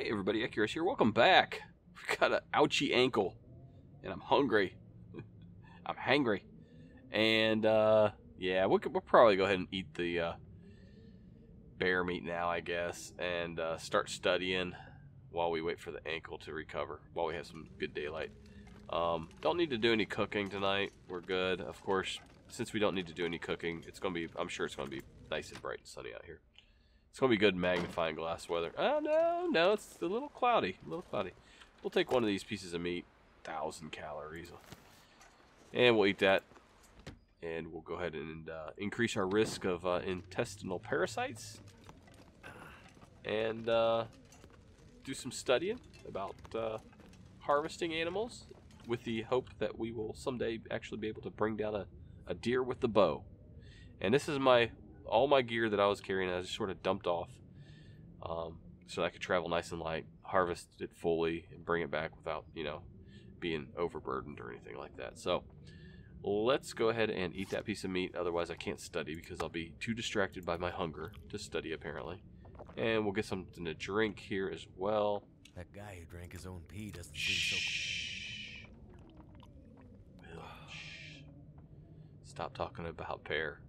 Hey everybody, Accurus here. Welcome back. We've got an ouchie ankle, and I'm hungry. I'm hangry. And, yeah, we'll probably go ahead and eat the bear meat now, I guess, and start studying while we wait for the ankle to recover, while we have some good daylight. Don't need to do any cooking tonight. We're good. Of course, since we don't need to do any cooking, it's going to be, I'm sure it's going to be nice and bright and sunny out here. It's going to be good magnifying glass weather. Oh, no, it's a little cloudy. We'll take one of these pieces of meat. 1,000 calories. And we'll eat that. And we'll go ahead and increase our risk of intestinal parasites. And do some studying about harvesting animals with the hope that we will someday actually be able to bring down a deer with the bow. And this is all my gear that I was carrying. I just sort of dumped off so that I could travel nice and light, harvest it fully, and bring it back without, being overburdened or anything like that. So let's go ahead and eat that piece of meat. Otherwise, I can't study because I'll be too distracted by my hunger to study, apparently. And we'll get something to drink here as well. That guy who drank his own pee doesn't seem so... Stop talking about bear.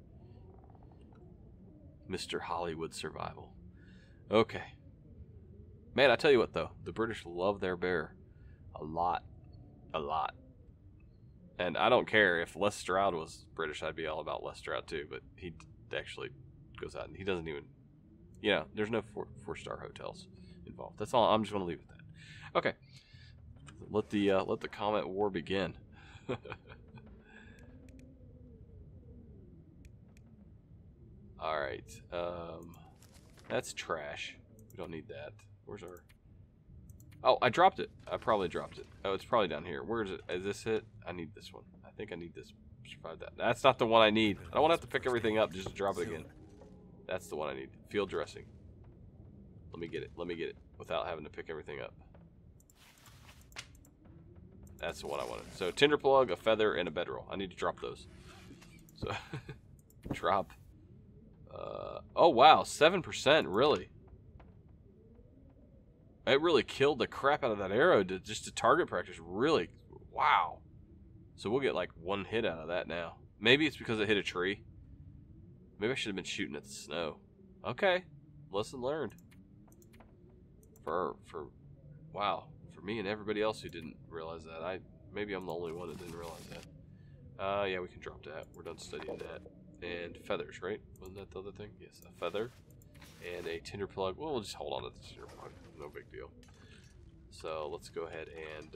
Mr. Hollywood Survival. Okay. Man, I tell you what, though. The British love their bear. A lot. A lot. And I don't care if Les Stroud was British. I'd be all about Les Stroud, too. But he actually goes out and he doesn't even... there's no four-star hotels involved. That's all. I'm just going to leave it at that. Okay. Let the comment war begin. Alright, that's trash. We don't need that. Where's our... Oh, I dropped it. I probably dropped it. Oh, it's probably down here. Where is it? Is this it? I need this one. I think I need this. Survive that. That's not the one I need. I don't want to have to pick everything up just to drop it again. That's the one I need. Field dressing. Let me get it. Let me get it without having to pick everything up. That's the one I wanted. So, tinder plug, a feather, and a bedroll. I need to drop those. So, drop... oh wow, 7%, really? It really killed the crap out of that arrow just to target practice, really. Wow. So we'll get like one hit out of that now. Maybe it's because it hit a tree. Maybe I should have been shooting at the snow. Okay, lesson learned. Wow, for me and everybody else who didn't realize that. Maybe I'm the only one that didn't realize that. Yeah, we can drop that. We're done studying that. And feathers, right? Wasn't that the other thing? Yes, a feather and a tinder plug. Well, we'll just hold on to the tinder plug. No big deal. So let's go ahead and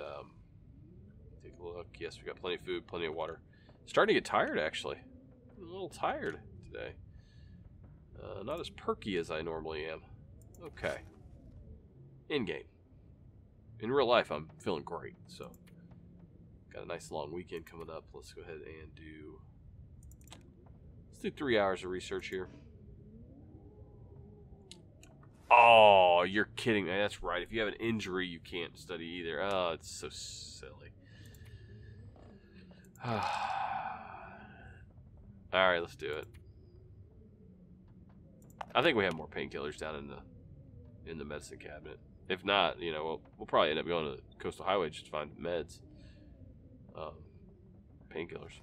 take a look. Yes, we got plenty of food, plenty of water. Starting to get tired, actually. I'm a little tired today. Not as perky as I normally am. Okay. In-game. In real life, I'm feeling great. So, got a nice long weekend coming up. Let's go ahead and do... Let's do 3 hours of research here. Oh, you're kidding me. That's right. If you have an injury, you can't study either. Oh, it's so silly. Alright, let's do it. I think we have more painkillers down in the medicine cabinet. If not, we'll probably end up going to the Coastal Highway just to find meds. Painkillers.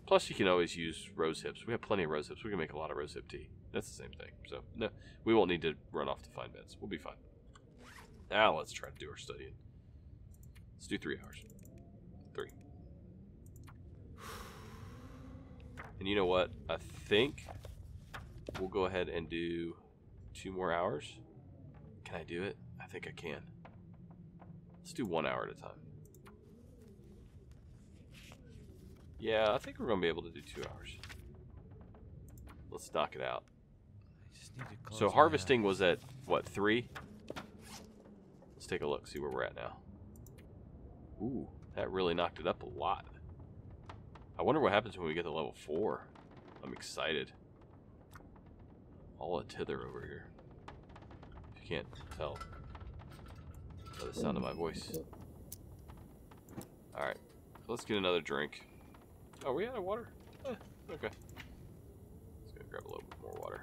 Plus, you can always use rose hips. We have plenty of rose hips. We can make a lot of rose hip tea. That's the same thing. So, no, we won't need to run off to find meds. We'll be fine. Now, let's try to do our studying. Let's do 3 hours. 3. And you know what? I think we'll go ahead and do 2 more hours. Can I do it? I think I can. Let's do 1 hour at a time. Yeah, I think we're going to be able to do 2 hours. Let's knock it out. So harvesting was at, what, 3? Let's take a look, see where we're at now. Ooh, that really knocked it up a lot. I wonder what happens when we get to level 4. I'm excited. All a tither over here. If you can't tell by the sound of my voice. Alright, let's get another drink. Oh, we out of water? Okay. Let's go grab a little bit more water.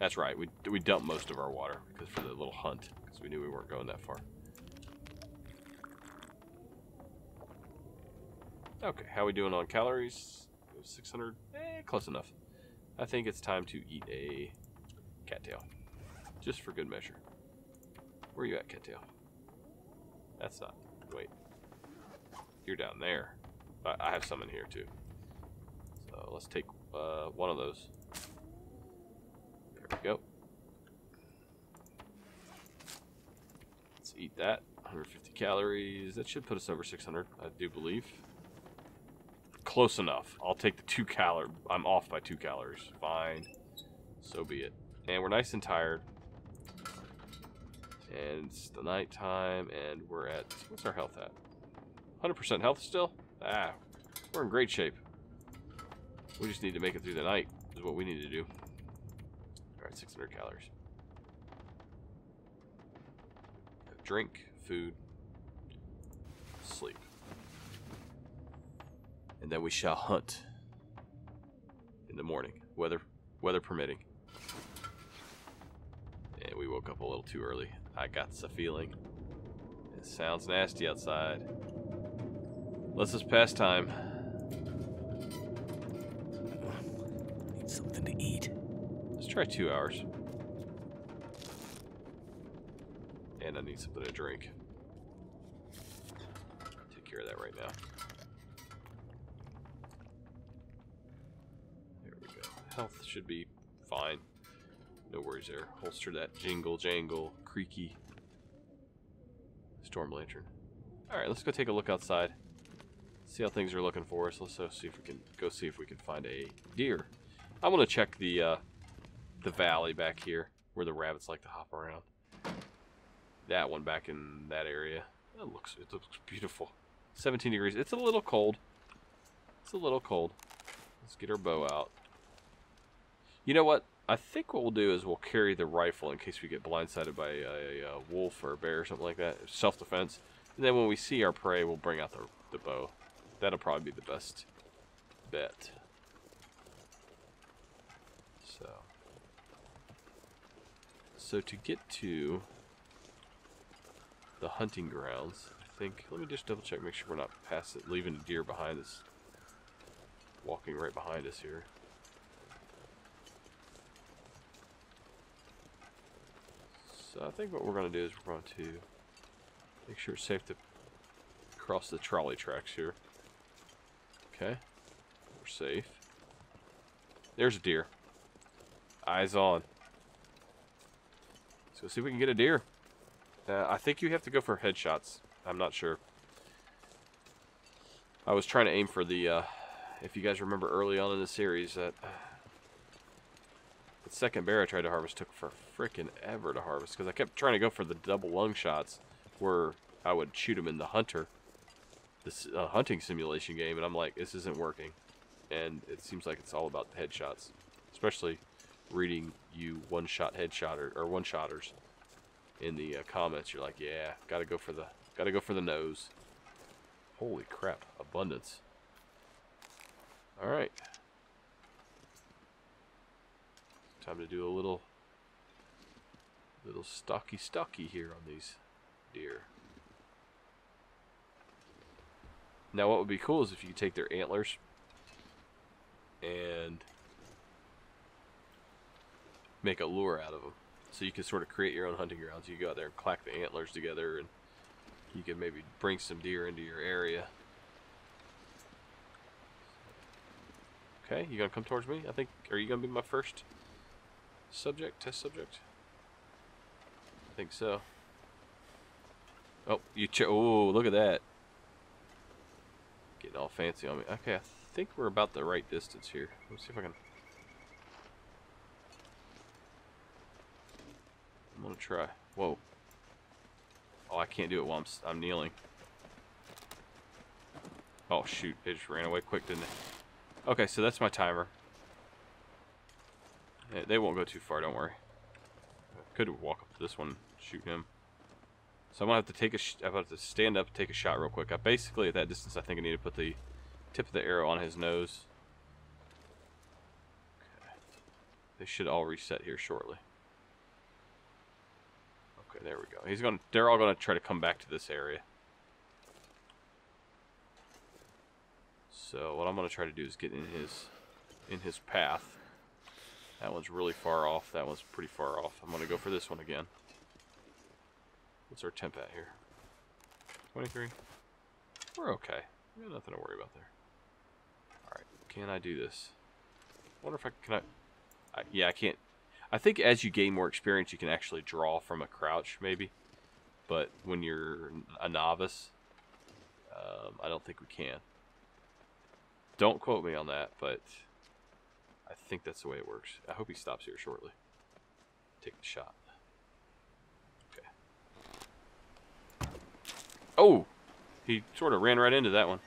That's right. We dumped most of our water because for the little hunt, because we knew we weren't going that far. Okay, how we doing on calories? 600. Close enough. I think it's time to eat a cattail, just for good measure. Where are you at, cattail? That's not. Wait, you're down there. I have some in here too. So let's take one of those. There we go. Let's eat that. 150 calories. That should put us over 600, I do believe. Close enough. I'll take the 2 calories. I'm off by 2 calories. Fine. So be it. And we're nice and tired. And it's the nighttime, and we're at... What's our health at? 100% health still? Ah, we're in great shape. We just need to make it through the night, is what we need to do. Alright, 600 calories. Drink, food, sleep. And then we shall hunt in the morning, weather permitting. And we woke up a little too early. I got a feeling. It sounds nasty outside. Let's just pass time. Need something to eat. Let's try 2 hours. And I need something to drink. Take care of that right now. There we go. Health should be fine. No worries there. Holster that jingle jangle creaky storm lantern. Alright, let's go take a look outside. See how things are looking for us. Let's see if we can find a deer. I want to check the valley back here where the rabbits like to hop around. That one back in that area. It looks beautiful. 17 degrees. It's a little cold. It's a little cold. Let's get our bow out. You know what? I think what we'll do is we'll carry the rifle in case we get blindsided by a wolf or a bear or something like that. Self-defense. And then when we see our prey, we'll bring out the bow. That'll probably be the best bet. So to get to the hunting grounds, I think, let me just double check, make sure we're not past it, leaving a deer behind us. Walking right behind us here. So I think what we're going to do is we're going to make sure it's safe to cross the trolley tracks here. Okay, we're safe. There's a deer. Eyes on. So let's see if we can get a deer. I think you have to go for headshots. I'm not sure. I was trying to aim for the, if you guys remember early on in the series, that the second bear I tried to harvest took for frickin' ever to harvest, because I kept trying to go for the double lung shots where I would shoot him in the hunter, this hunting simulation game, and I'm like, this isn't working. And it seems like it's all about the headshots, especially reading you one-shot headshot or one-shotters in the comments. You're like, yeah, gotta go for the nose. Holy crap, abundance. All right, time to do a little stocky here on these deer. Now what would be cool is if you could take their antlers and make a lure out of them. So you can sort of create your own hunting grounds. You go out there and clack the antlers together, and you can maybe bring some deer into your area. Okay, you gonna come towards me? I think, are you gonna be my first test subject? I think so. Oh, oh, look at that. Getting all fancy on me. Okay, I think we're about the right distance here. Let's see if I can. I'm gonna try. Whoa. Oh, I can't do it while I'm kneeling. Oh shoot, it just ran away quick, didn't it? Okay, so that's my timer. Yeah, they won't go too far, don't worry. I could walk up to this one and shoot him. So I'm gonna have to take I'm gonna have to stand up and take a shot real quick. Basically at that distance I think I need to put the tip of the arrow on his nose. Okay. They should all reset here shortly. Okay, there we go. They're all gonna try to come back to this area. So what I'm gonna try to do is get in his path. That one's really far off. That one's pretty far off. I'm gonna go for this one again. What's our temp at here? 23. We're okay. We got nothing to worry about there. Alright, can I do this? I wonder if yeah, I can't. I think as you gain more experience, you can actually draw from a crouch, maybe. But when you're a novice, I don't think we can. Don't quote me on that, but I think that's the way it works. I hope he stops here shortly. Take the shot. Okay. Oh! He sort of ran right into that one.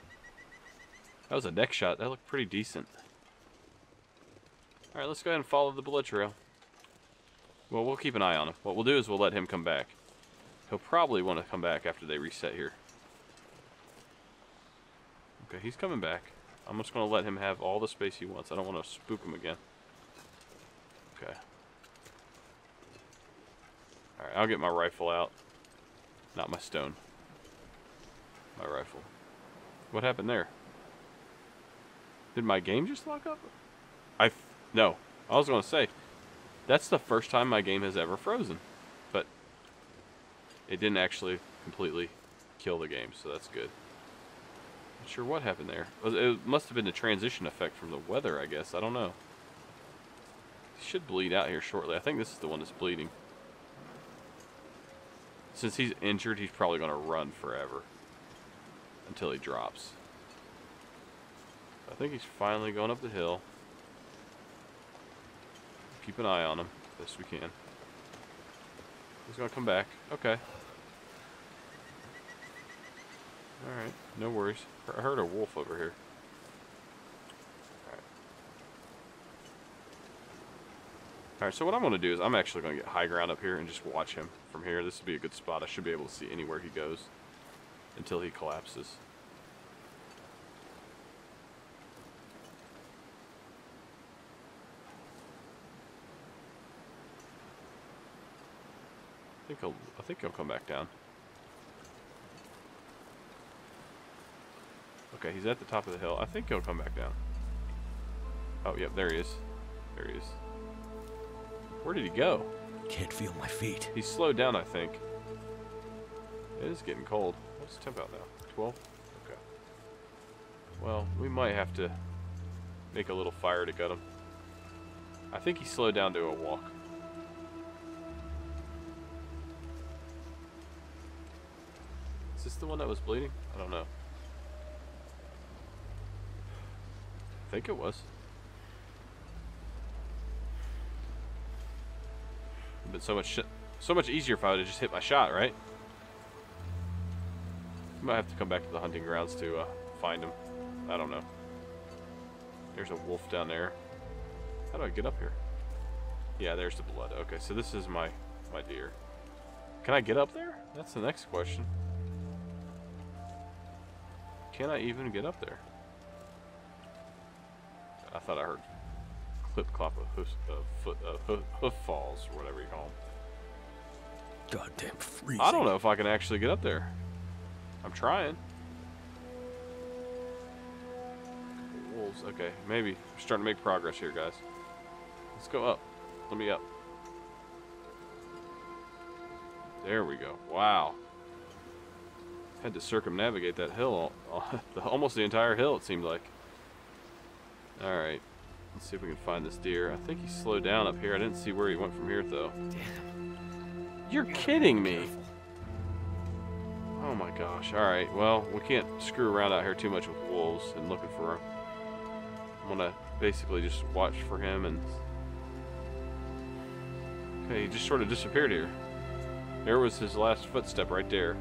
That was a neck shot. That looked pretty decent. Alright, let's go ahead and follow the blood trail. Well, we'll keep an eye on him. What we'll do is we'll let him come back. He'll probably want to come back after they reset here. Okay, he's coming back. I'm just going to let him have all the space he wants. I don't want to spook him again. Okay. Alright, I'll get my rifle out. Not my stone. My rifle. What happened there? Did my game just lock up? No. I was going to say, that's the first time my game has ever frozen. But it didn't actually completely kill the game, so that's good. Not sure what happened there. It must have been the transition effect from the weather, I guess. I don't know. He should bleed out here shortly. I think this is the one that's bleeding. Since he's injured, he's probably going to run forever until he drops. I think he's finally going up the hill. Keep an eye on him best we can. He's going to come back. Okay. Alright, no worries. I heard a wolf over here. Alright, so what I'm going to do is I'm actually going to get high ground up here and just watch him from here. This would be a good spot. I should be able to see anywhere he goes until he collapses. I think he'll come back down. Okay, he's at the top of the hill. I think he'll come back down. Oh, yep, there he is. There he is. Where did he go? Can't feel my feet. He's slowed down, I think. It is getting cold. What's the temp out now? 12? Okay. Well, we might have to make a little fire to gut him. I think he slowed down to a walk. Is this the one that was bleeding? I don't know. I think it was. It'd been so much easier if I would have just hit my shot, right? Might have to come back to the hunting grounds to find him. I don't know. There's a wolf down there. How do I get up here? Yeah, there's the blood. Okay, so this is my deer. Can I get up there? That's the next question. Can I even get up there? I thought I heard clip-clop of hoof falls, or whatever you call them. Goddamn freezing. I don't know if I can actually get up there. I'm trying. Wolves. Okay, maybe. We're starting to make progress here, guys. Let's go up. Let me up. There we go. Wow. Had to circumnavigate that hill, almost the entire hill, it seemed like. Alright, let's see if we can find this deer. I think he slowed down up here. I didn't see where he went from here, though. Damn. You're kidding me! Oh my gosh. Alright, well, we can't screw around out here too much with wolves and looking for him. I'm gonna basically just watch for him and... Okay, he just sort of disappeared here. There was his last footstep right there.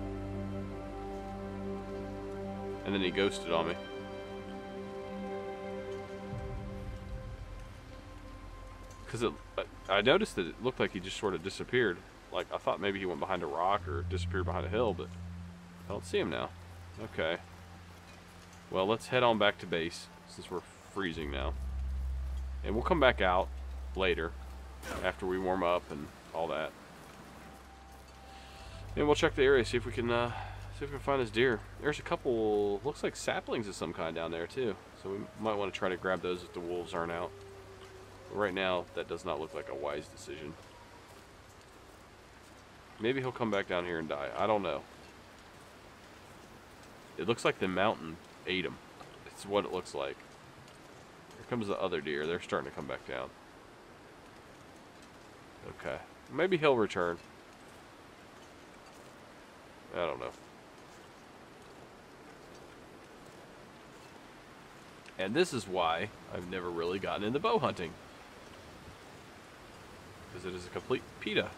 And then he ghosted on me. Because I noticed that it looked like he just sort of disappeared. Like, I thought maybe he went behind a rock or disappeared behind a hill, but I don't see him now. Okay. Well, let's head on back to base, since we're freezing now. And we'll come back out later after we warm up and all that. And we'll check the area, see if we can find this deer. There's a couple, looks like saplings of some kind down there too. So we might want to try to grab those if the wolves aren't out. But right now, that does not look like a wise decision. Maybe he'll come back down here and die. I don't know. It looks like the mountain ate him. It's what it looks like. Here comes the other deer. They're starting to come back down. Okay. Maybe he'll return. I don't know. And this is why I've never really gotten into bow hunting. Because it is a complete PETA.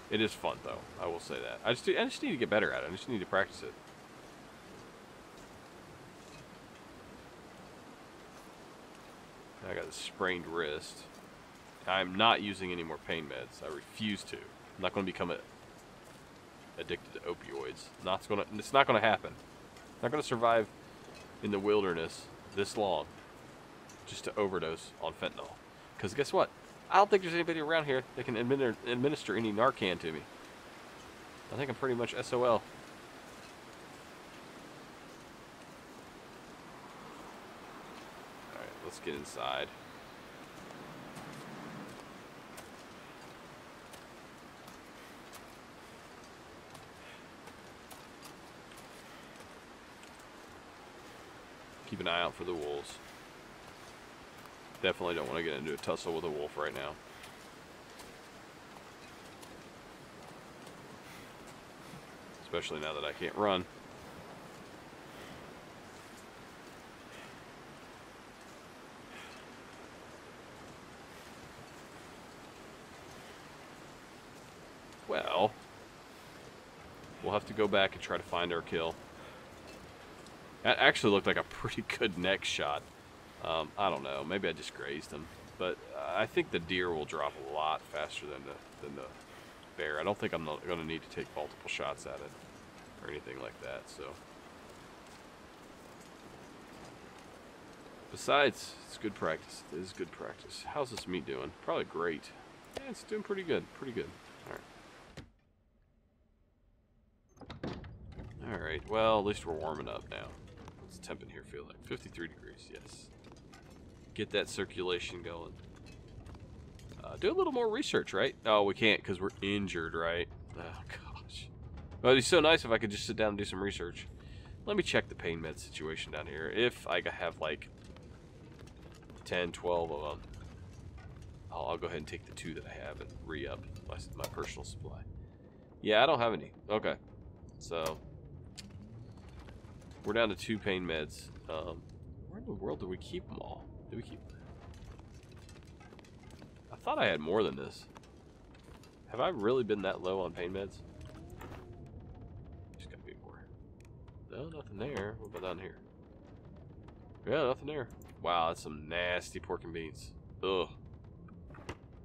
It is fun, though. I will say that. I just need to get better at it. I just need to practice it. I got a sprained wrist. I'm not using any more pain meds. I refuse to. I'm not going to become addicted to opioids. It's not going to happen. I'm not going to survive in the wilderness this long just to overdose on fentanyl. Because guess what? I don't think there's anybody around here that can administer any Narcan to me. I think I'm pretty much SOL. Alright, let's get inside. Keep an eye out for the wolves. Definitely don't want to get into a tussle with a wolf right now. Especially now that I can't run. Well, we'll have to go back and try to find our kill. That actually looked like a pretty good neck shot. I don't know. Maybe I just grazed him, but I think the deer will drop a lot faster than the bear. I don't think I'm going to need to take multiple shots at it or anything like that. So, besides, it's good practice. It is good practice. How's this meat doing? Probably great. Yeah, it's doing pretty good. Pretty good. All right. All right. Well, at least we're warming up now. What's the temp in here feel like? 53 degrees. Yes. Get that circulation going. Do a little more research, right? Oh, we can't because we're injured, right? Oh, gosh. Well, it'd be so nice if I could just sit down and do some research. Let me check the pain med situation down here. If I have like 10, 12 of them, I'll go ahead and take the 2 that I have and re-up my personal supply. Yeah, I don't have any. Okay. So, we're down to 2 pain meds. Where in the world do we keep them all? Do we keep... I thought I had more than this. Have I really been that low on pain meds? There's gotta be more. No, nothing there. What about down here? Yeah, nothing there. Wow, that's some nasty pork and beans. Ugh.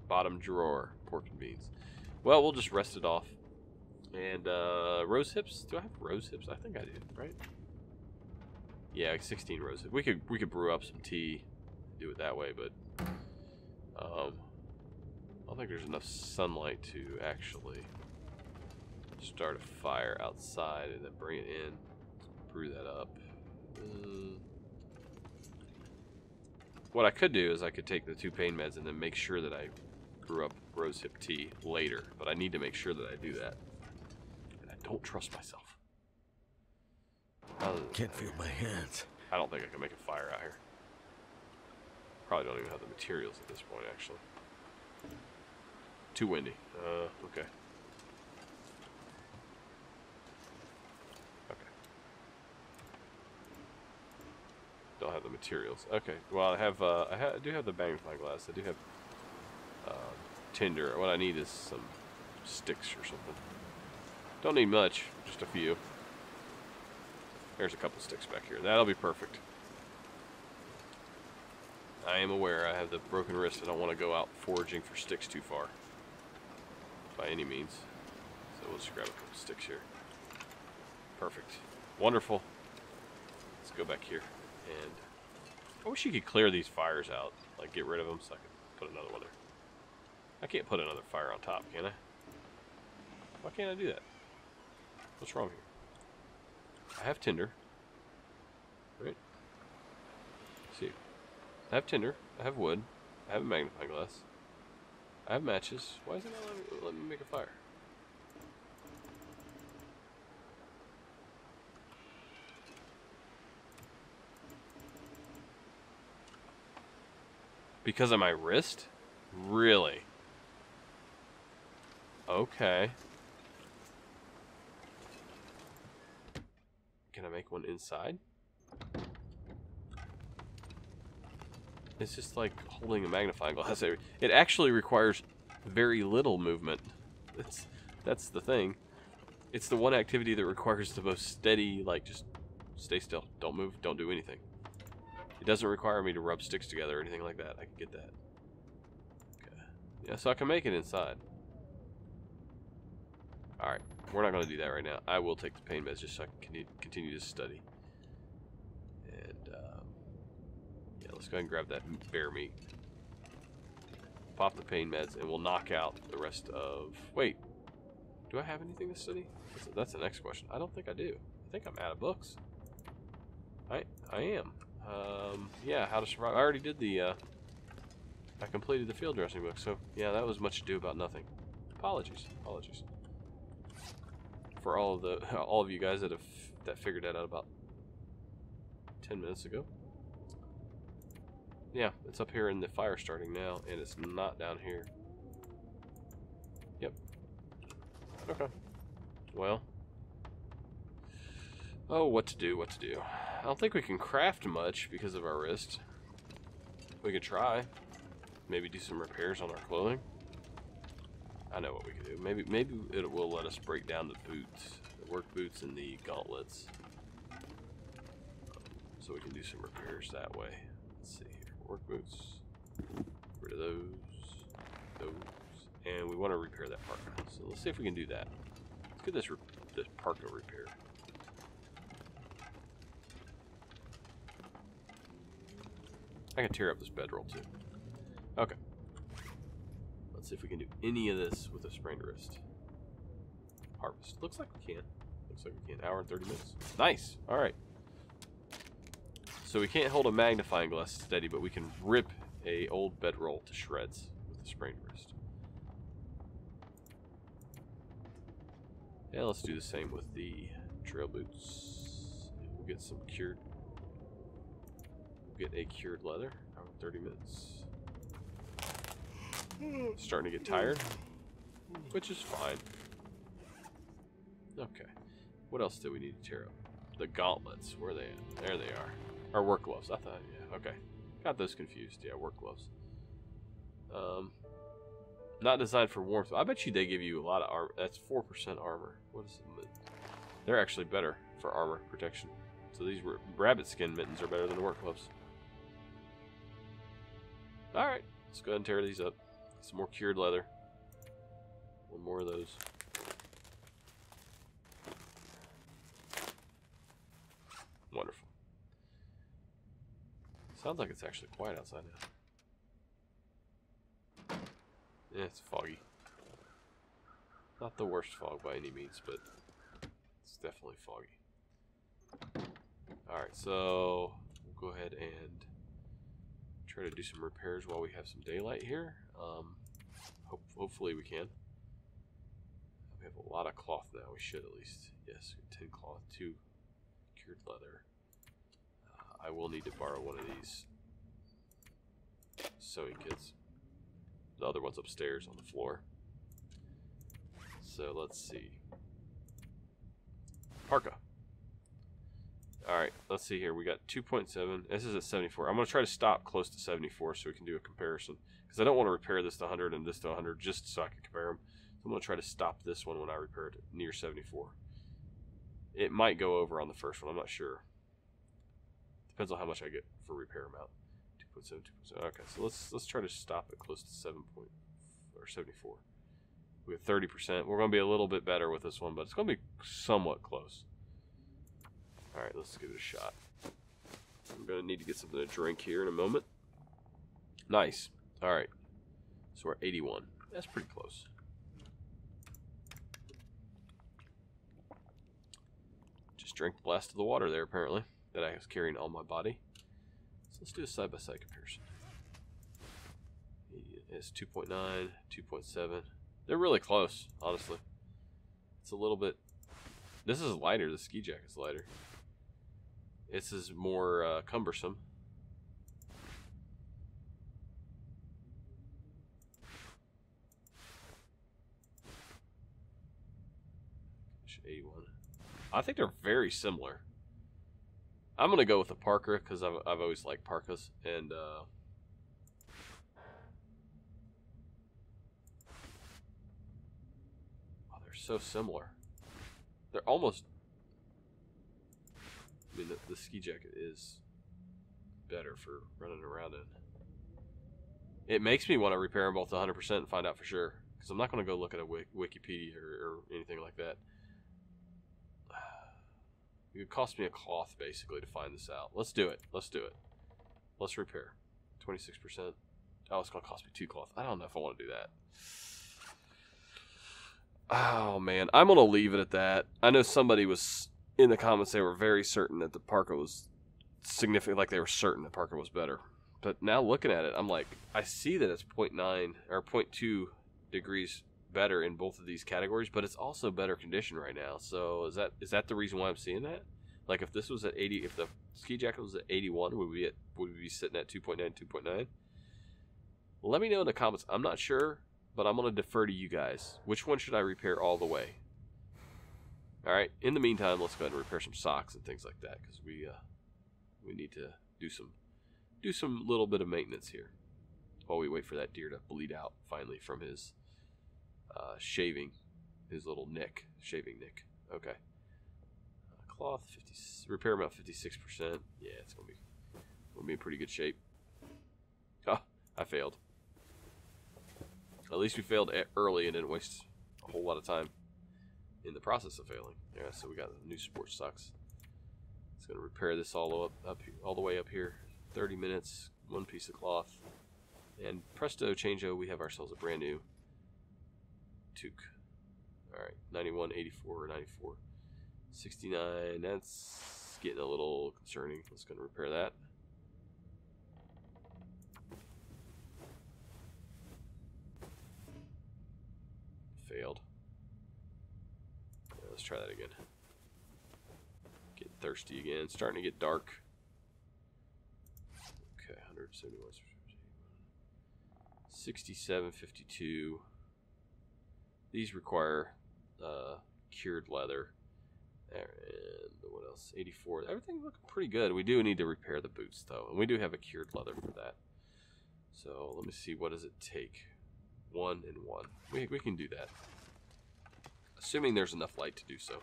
Bottom drawer pork and beans. Well, we'll just rest it off. And, rose hips? Do I have rose hips? I think I do, right? Yeah, like 16 rose hips. We could brew up some tea, do it that way, but I don't think there's enough sunlight to actually start a fire outside and then bring it in. Let's brew that up. What I could do is I could take the 2 pain meds and then make sure that I brew up rosehip tea later, but I need to make sure that I do that. And I don't trust myself. Can't feel my hands. I don't think I can make a fire out here. Probably don't even have the materials at this point, actually. Too windy. Okay. Okay. Don't have the materials. Okay. Well, I do have the magnifying glass. I do have tinder. What I need is some sticks or something. Don't need much. Just a few. There's a couple sticks back here. That'll be perfect. I am aware I have the broken wrist. I don't want to go out foraging for sticks too far. By any means. So we'll just grab a couple sticks here. Perfect. Wonderful. Let's go back here and I wish you could clear these fires out. Like, get rid of them so I could put another one there. I can't put another fire on top, can I? Why can't I do that? What's wrong here? I have tinder. Right? Let's see. I have tinder. I have wood. I have a magnifying glass. I have matches. Why is it not letting me make a fire? Because of my wrist? Really? Okay. Can I make one inside? It's just like holding a magnifying glass. It actually requires very little movement. That's the thing. It's the one activity that requires the most steady, like, just stay still. Don't move. Don't do anything. It doesn't require me to rub sticks together or anything like that. I can get that. Okay. Yeah, so I can make it inside. Alright. We're not going to do that right now. I will take the pain meds just so I can continue to study. And, yeah, let's go ahead and grab that bear meat. Pop the pain meds, and we'll knock out the rest of... Wait. Do I have anything to study? That's the next question. I don't think I do. I think I'm out of books. I am. Yeah, how to survive. I already did the, I completed the field dressing book, so, yeah, that was much ado about nothing. Apologies. Apologies. For all of you guys that figured that out about 10 minutes ago. Yeah, it's up here in the fire starting now, and it's not down here. Yep. Okay. Well. Oh, what to do, what to do. I don't think we can craft much because of our wrist. We could try. Maybe do some repairs on our clothing. I know what we could do. Maybe it will let us break down the boots, the work boots and the gauntlets. So we can do some repairs that way. Let's see here. Work boots. Get rid of those. And we want to repair that parka. So let's see if we can do that. Let's get this parka repaired. I can tear up this bedroll too. Okay. Let's see if we can do any of this with a sprained wrist. Harvest. Looks like we can. Looks like we can. Hour and 30 minutes. Nice. Alright. So we can't hold a magnifying glass steady, but we can rip a old bedroll to shreds with a sprained wrist. Yeah, let's do the same with the trail boots. We'll get some cured. We'll get a cured leather. Hour and 30 minutes. Starting to get tired, which is fine. Okay. What else do we need to tear up? The gauntlets. Where are they at? There they are. Our work gloves. I thought, yeah, okay. Got those confused. Yeah, work gloves. Not designed for warmth. I bet you they give you a lot of armor. That's 4% armor. What is it? They're actually better for armor protection. So these rabbit skin mittens are better than the work gloves. Alright. Let's go ahead and tear these up. Some more cured leather. One more of those. Wonderful. Sounds like it's actually quiet outside now. Yeah, it's foggy. Not the worst fog by any means, but it's definitely foggy. Alright, so we'll go ahead and try to do some repairs while we have some daylight here. Hopefully we can. We have a lot of cloth now. We should at least. Yes, 10 cloth, 2 cured leather. I will need to borrow one of these sewing kits. The other one's upstairs on the floor. So let's see. Parka. Alright, let's see here. We got 2.7. This is at 74. I'm going to try to stop close to 74 so we can do a comparison. Because I don't want to repair this to 100 and this to 100 just so I can compare them. So I'm going to try to stop this one when I repair it near 74. It might go over on the first one. I'm not sure. Depends on how much I get for repair amount. 2.7, 2.7. Okay, so let's try to stop it close to 74. We have 30%. We're going to be a little bit better with this one, but it's going to be somewhat close. Alright, let's give it a shot. I'm going to need to get something to drink here in a moment. Nice. Alright. So we're at 81. That's pretty close. Just drank the last of the water there, apparently, that I was carrying on my body. So let's do a side-by-side comparison. It's 2.9, 2.7. They're really close, honestly. It's a little bit... This is lighter. The ski jacket's lighter. This is more cumbersome. I think they're very similar. I'm going to go with the parka because I've always liked parkas. And oh, they're so similar. They're almost... I mean, the ski jacket is better for running around in. It makes me want to repair them both 100% and find out for sure. Because I'm not going to go look at a Wikipedia or anything like that. It would cost me a cloth, basically, to find this out. Let's do it. Let's do it. Let's repair. 26%. Oh, it's going to cost me 2 cloth. I don't know if I want to do that. Oh, man. I'm going to leave it at that. I know somebody was in the comments, they were very certain that the parka was significant. Like, they were certain the parka was better. But now looking at it, I'm like, I see that it's 0.9 or 0.2 degrees better in both of these categories, but it's also better condition right now. So is that the reason why I'm seeing that? Like, if this was at 80, if the ski jacket was at 81, would we be sitting at 2.9, 2.9? Let me know in the comments. I'm not sure, but I'm going to defer to you guys. Which one should I repair all the way? All right. In the meantime, let's go ahead and repair some socks and things like that, because we need to do some little bit of maintenance here while we wait for that deer to bleed out finally from his shaving, his little shaving nick. Okay. Cloth, repair about 56%. Yeah, it's gonna be in pretty good shape. Oh, I failed. At least we failed early and didn't waste a whole lot of time in the process of failing. Yeah, so we got new sports socks. It's gonna repair this all the way up here. 30 minutes, 1 piece of cloth, and presto changeo, we have ourselves a brand new toque. Alright, 91, 84, 94, 69. That's getting a little concerning. Let's go and repair that. Failed. Yeah, let's try that again. Getting thirsty again. Starting to get dark. Okay, 171. 67.52. These require cured leather. And what else? 84. Everything looking pretty good. We do need to repair the boots, though. And we do have a cured leather for that. So let me see. What does it take? 1 and 1. We can do that. Assuming there's enough light to do so.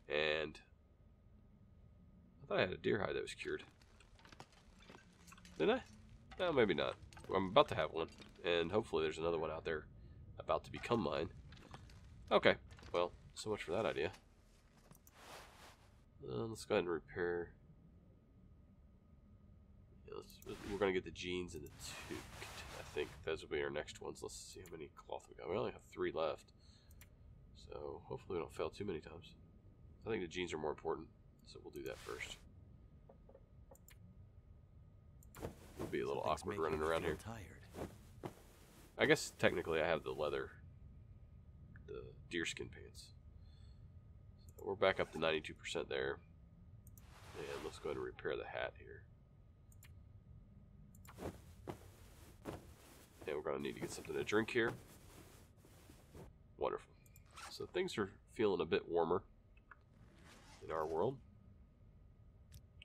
And I thought I had a deer hide that was cured. Didn't I? No, maybe not. I'm about to have one. And hopefully there's another one out there about to become mine. Okay, well, so much for that idea. Let's go ahead and repair. Yeah, we're going to get the jeans and the toque. I think those will be our next ones. Let's see how many cloth we got. We only have 3 left. So hopefully we don't fail too many times. I think the jeans are more important, so we'll do that first. It'll be a little awkward running around here. Tired. I guess technically I have the leather, the deerskin pants. So we're back up to 92% there. And let's go ahead and repair the hat here. And we're going to need to get something to drink here. Wonderful. So things are feeling a bit warmer in our world.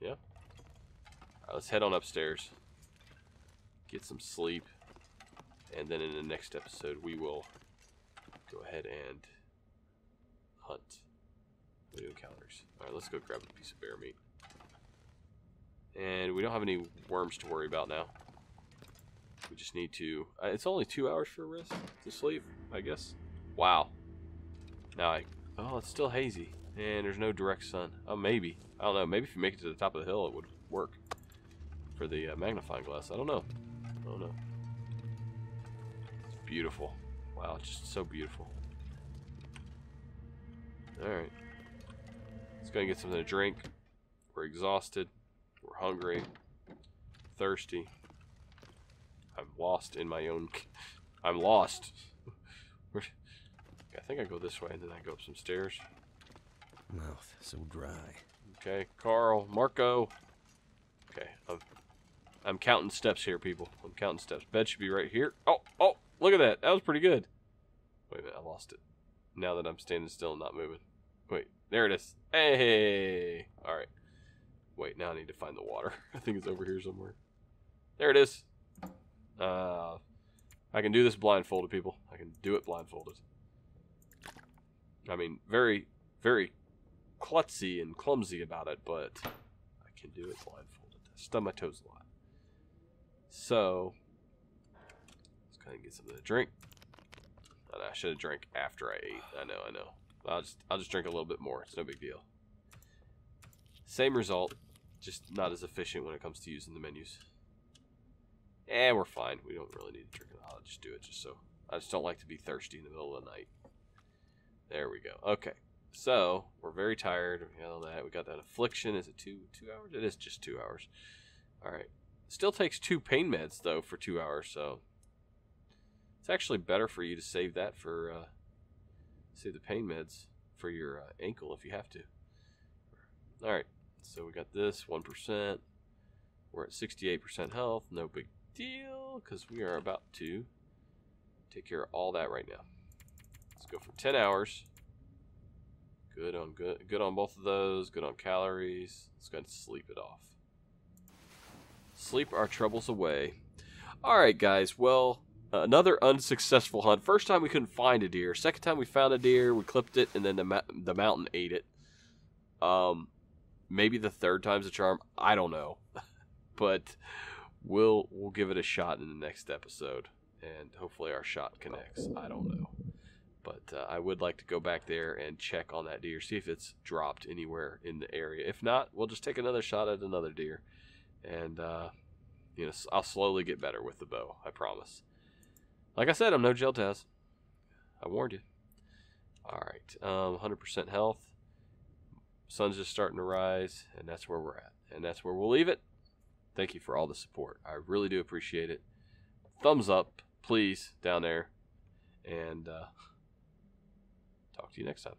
Yeah. Alright, let's head on upstairs. Get some sleep. And then in the next episode, we will go ahead and hunt. New encounters. Alright, let's go grab a piece of bear meat. And we don't have any worms to worry about now. We just need to... it's only 2 hours for rest to sleep, I guess. Wow. Now oh, it's still hazy. And there's no direct sun. Oh, maybe. I don't know. Maybe if you make it to the top of the hill, it would work. for the magnifying glass. I don't know. I don't know. It's beautiful. Wow, just so beautiful. Alright. Let's go and get something to drink. We're exhausted. We're hungry. Thirsty. I'm lost in my own... I'm lost. I think I go this way and then I go up some stairs. Mouth so dry. Okay, Carl, Marco. Okay, I'm counting steps here, people. I'm counting steps. Bed should be right here. Oh, look at that. That was pretty good. Wait a minute, I lost it. Now that I'm standing still and not moving. Wait, there it is. Hey! Alright. Wait, now I need to find the water. I think it's over here somewhere. There it is. I can do this blindfolded, people. I can do it blindfolded. I mean, very, very klutzy and clumsy about it, but I can do it blindfolded. I stub my toes a lot. So, let's go ahead and get something to drink. I should have drank after I ate. I know. I'll just drink a little bit more. It's no big deal. Same result, just not as efficient when it comes to using the menus. We're fine. We don't really need to drink it. I'll just do it just so. I just don't like to be thirsty in the middle of the night. There we go. Okay. So, we're very tired. We got all that. We got that affliction. Is it 2 hours? It is just 2 hours. Alright. Still takes 2 pain meds, though, for 2 hours, so... It's actually better for you to save that for, save the pain meds for your ankle if you have to. Alright. So, we got this, 1%. We're at 68% health. No big deal, because we are about to take care of all that right now. Let's go for 10 hours. Good on both of those. Good on calories. Let's go ahead and sleep it off. Sleep our troubles away. Alright, guys. Well, another unsuccessful hunt. First time we couldn't find a deer. Second time we found a deer. We clipped it, and then the mountain ate it. Maybe the third time's a charm. I don't know. But we'll give it a shot in the next episode. And hopefully our shot connects. I don't know. But I would like to go back there and check on that deer, see if it's dropped anywhere in the area. If not, we'll just take another shot at another deer. And, you know, I'll slowly get better with the bow, I promise. Like I said, I'm no Gel Taz. I warned you. Alright, 100% health. Sun's just starting to rise, and that's where we're at. And that's where we'll leave it. Thank you for all the support. I really do appreciate it. Thumbs up, please, down there. And, talk to you next time.